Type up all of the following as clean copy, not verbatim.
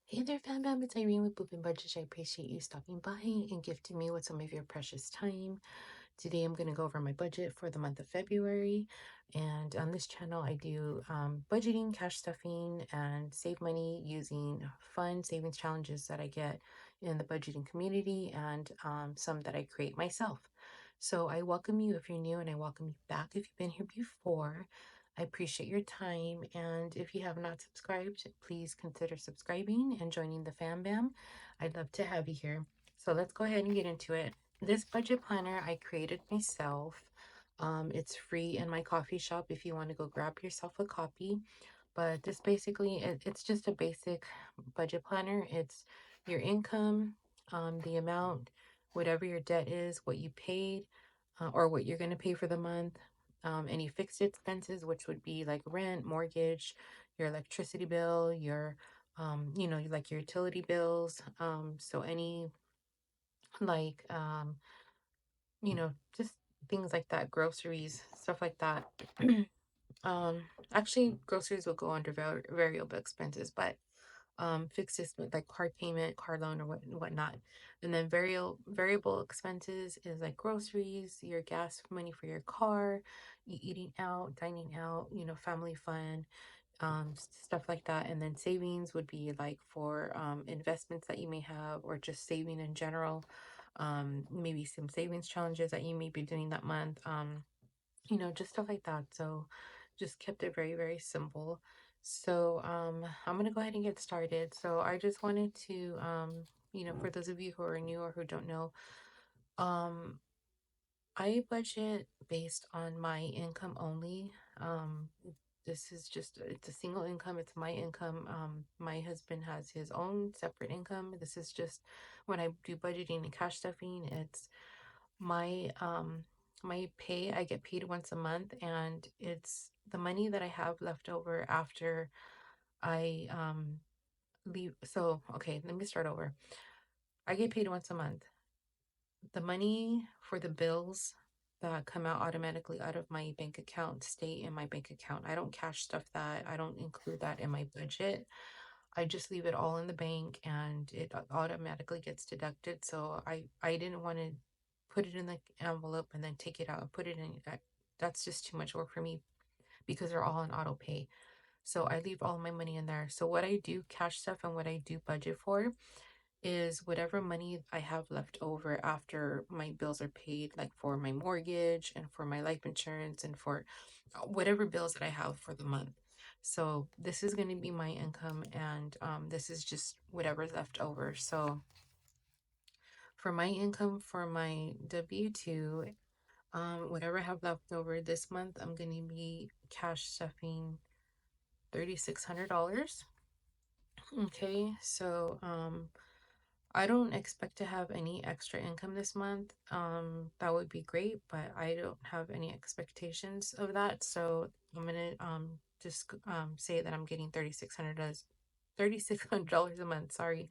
Hey there, fam bam. It's Irene with BoopnBudgets. I appreciate you stopping by and gifting me with some of your precious time. Today, I'm going to go over my budget for the month of February. And on this channel, I do budgeting, cash stuffing, and save money using fun savings challenges that I get in the budgeting community and some that I create myself. So I welcome you if you're new, and I welcome you back if you've been here before. I appreciate your time, and if you have not subscribed, please consider subscribing and joining the fam bam. I'd love to have you here. So let's go ahead and get into it. This budget planner I created myself. It's free in my coffee shop if you want to go grab yourself a copy. But this basically, it's just a basic budget planner. It's your income, the amount, whatever your debt is, what you paid, or what you're going to pay for the month, any fixed expenses, which would be like rent, mortgage, your electricity bill, your, like your utility bills. So any like, just things like that, groceries, stuff like that. um, Actually, groceries will go under variable expenses, but fixed expense like card payment, car loan, or whatnot. And then variable expenses is like groceries, your gas money for your car, eating out, dining out, family fun, stuff like that. And then savings would be like for investments that you may have, or just saving in general. Maybe some savings challenges that you may be doing that month. Just stuff like that. So just kept it very, very simple. So I'm gonna go ahead and get started. So I just wanted to for those of you who are new or who don't know, um I budget based on my income only. This is just, it's a single income, it's my income. My husband has his own separate income. This is just when I do budgeting and cash stuffing, it's my my pay. I get paid once a month, and it's the money that I have left over after I leave. So okay, let me start over. I get paid once a month. The money for the bills that come out automatically out of my bank account stay in my bank account. I don't cash stuff that. I don't include that in my budget. I just leave it all in the bank, and it automatically gets deducted. So I didn't want to put it in the envelope and then take it out, put it in. That's just too much work for me because they're all on auto pay. So I leave all my money in there. So what I do cash stuff and what I do budget for is whatever money I have left over after my bills are paid, like for my mortgage and for my life insurance and for whatever bills that I have for the month. So this is going to be my income, and this is just whatever's left over. So for my income, for my W-2, whatever I have left over this month, I'm going to be cash stuffing $3,600. Okay, so I don't expect to have any extra income this month. That would be great, but I don't have any expectations of that. So I'm gonna just say that I'm getting $3,600 a month. Sorry.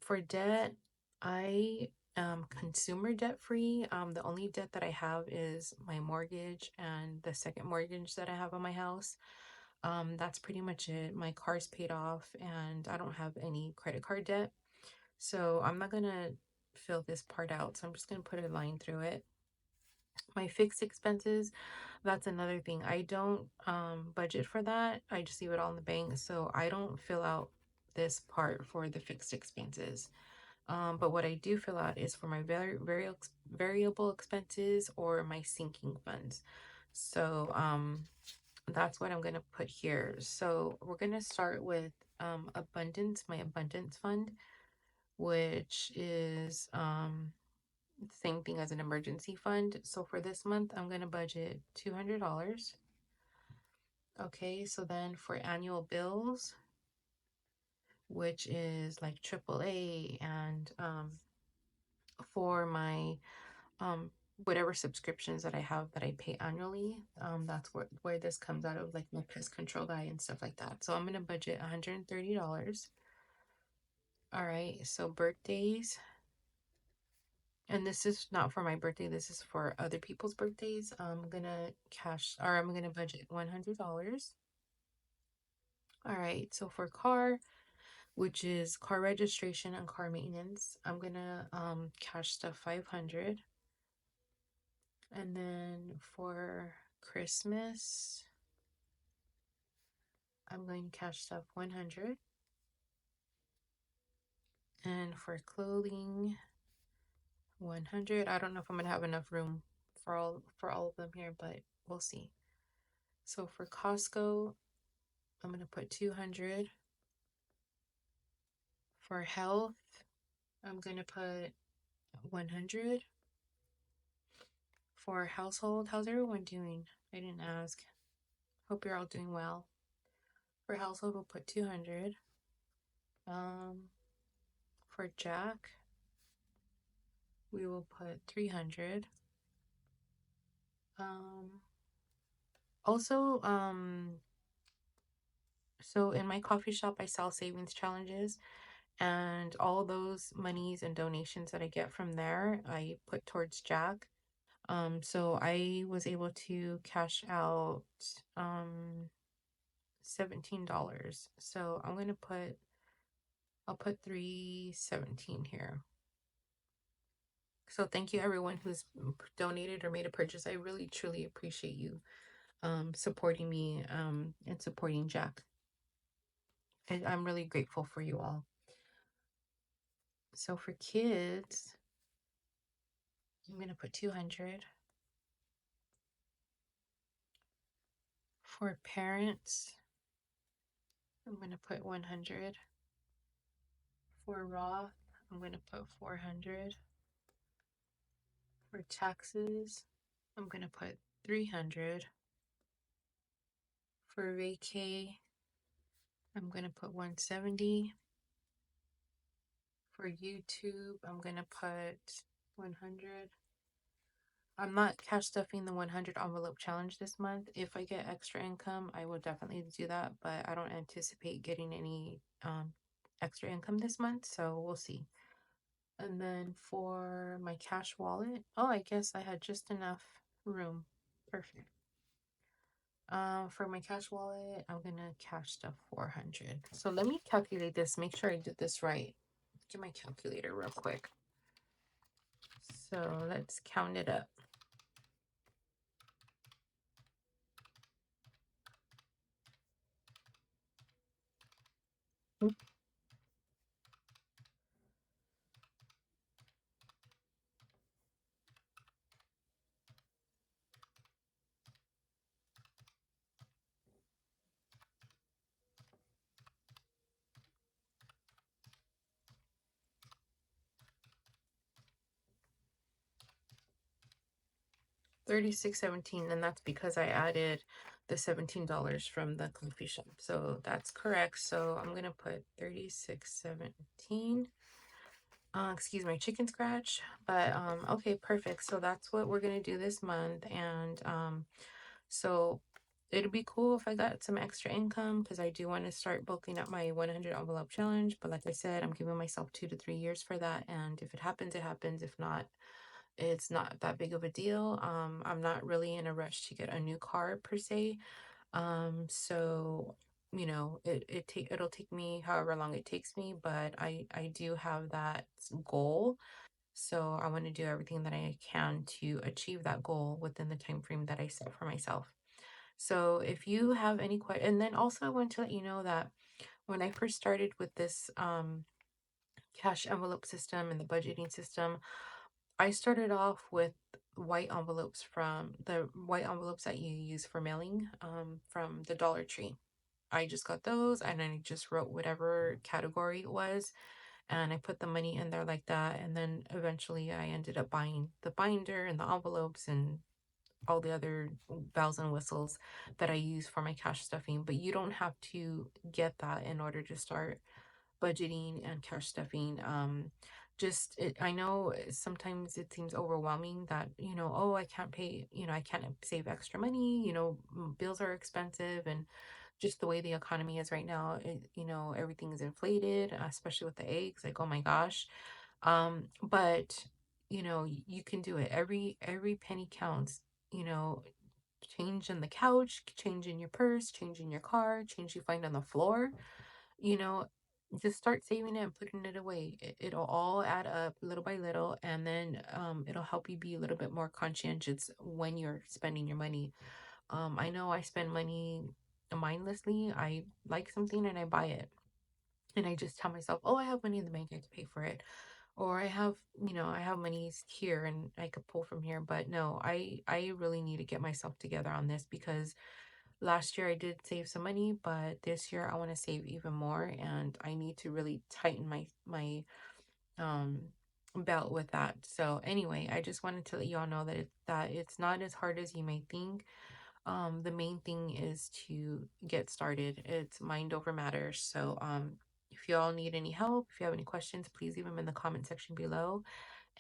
For debt, I am consumer debt free. The only debt that I have is my mortgage and the second mortgage that I have on my house. That's pretty much it. My car's paid off, and I don't have any credit card debt. So I'm not gonna fill this part out. So I'm just gonna put a line through it. My fixed expenses, that's another thing. I don't budget for that. I just leave it all in the bank. So I don't fill out this part for the fixed expenses. But what I do fill out is for my variable expenses or my sinking funds. So that's what I'm gonna put here. So we're gonna start with abundance, my abundance fund, which is the same thing as an emergency fund. So for this month, I'm going to budget $200. Okay, so then for annual bills, which is like AAA, and for my um whatever subscriptions that I have that I pay annually, that's where this comes out of, like my pest control guy and stuff like that. So I'm going to budget $130. All right, so birthdays. And this is not for my birthday, this is for other people's birthdays. I'm gonna budget $100. All right, so for car, which is car registration and car maintenance. I'm gonna cash stuff 500. And then for Christmas, I'm going to cash stuff 100. And for clothing, 100. I don't know if I'm gonna have enough room for all of them here, but we'll see. So for Costco, I'm gonna put 200. For health, I'm gonna put 100. For household, how's everyone doing? I didn't ask. Hope you're all doing well. For household, we'll put 200. For Jack, we will put 300. Um, also, so in my coffee shop, I sell savings challenges, and all those monies and donations that I get from there, I put towards Jack. So I was able to cash out $17. So I'll put 317 here. So thank you everyone who's donated or made a purchase. I really truly appreciate you supporting me and supporting Jack. I'm really grateful for you all. So for kids, I'm gonna put 200. For parents, I'm gonna put 100. For Roth, I'm gonna put 400. For taxes, I'm gonna put 300. For vacay, I'm gonna put 170. For YouTube, I'm gonna put 100. I'm not cash stuffing the 100 envelope challenge this month. If I get extra income, I will definitely do that, but I don't anticipate getting any extra income this month, so we'll see. And then for my cash wallet, oh, I guess I had just enough room. Perfect. For my cash wallet, I'm gonna cash stuff 400. So let me calculate this, make sure I did this right. Get my calculator real quick. So let's count it up. 36.17, and that's because I added the $17 from the coffee shop. So that's correct. So I'm gonna put 36.17. Excuse my chicken scratch, but okay, perfect. So that's what we're gonna do this month, and so it'd be cool if I got some extra income because I do want to start bulking up my 100 envelope challenge. But like I said, I'm giving myself 2 to 3 years for that, and if it happens, it happens. If not, it's not that big of a deal. I'm not really in a rush to get a new car per se. So it'll take me however long it takes me, but I do have that goal. So I want to do everything that I can to achieve that goal within the time frame that I set for myself. So if you have any questions, and then also I want to let you know that when I first started with this cash envelope system and the budgeting system, I started off with white envelopes from the white envelopes that you use for mailing from the Dollar Tree. I just got those and I just wrote whatever category it was and I put the money in there like that. And then eventually I ended up buying the binder and the envelopes and all the other bells and whistles that I use for my cash stuffing. But you don't have to get that in order to start budgeting and cash stuffing. I know sometimes it seems overwhelming that, oh, I can't pay, I can't save extra money, bills are expensive, and just the way the economy is right now, everything is inflated, especially with the eggs. Like, oh my gosh. But you can do it. Every penny counts. You know, change in the couch, change in your purse, change in your car, change you find on the floor. You know, just start saving it and putting it away. It'll all add up little by little, and then it'll help you be a little bit more conscientious when you're spending your money. I know I spend money mindlessly. I like something and I buy it. And I just tell myself, oh, I have money in the bank, I can pay for it. Or I have, I have money here and I could pull from here. But no, I really need to get myself together on this, because last year I did save some money, but this year I want to save even more, and I need to really tighten my um belt with that. So anyway, I just wanted to let you all know that it's not as hard as you may think. The main thing is to get started. It's mind over matter. So if you all need any help, if you have any questions, please leave them in the comment section below,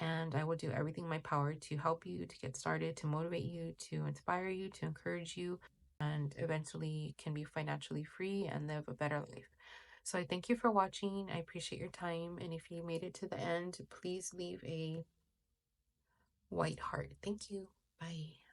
and I will do everything in my power to help you to get started, to motivate you, to inspire you, to encourage you, and eventually can be financially free and live a better life. So I thank you for watching. I appreciate your time. And if you made it to the end, please leave a white heart. Thank you. Bye.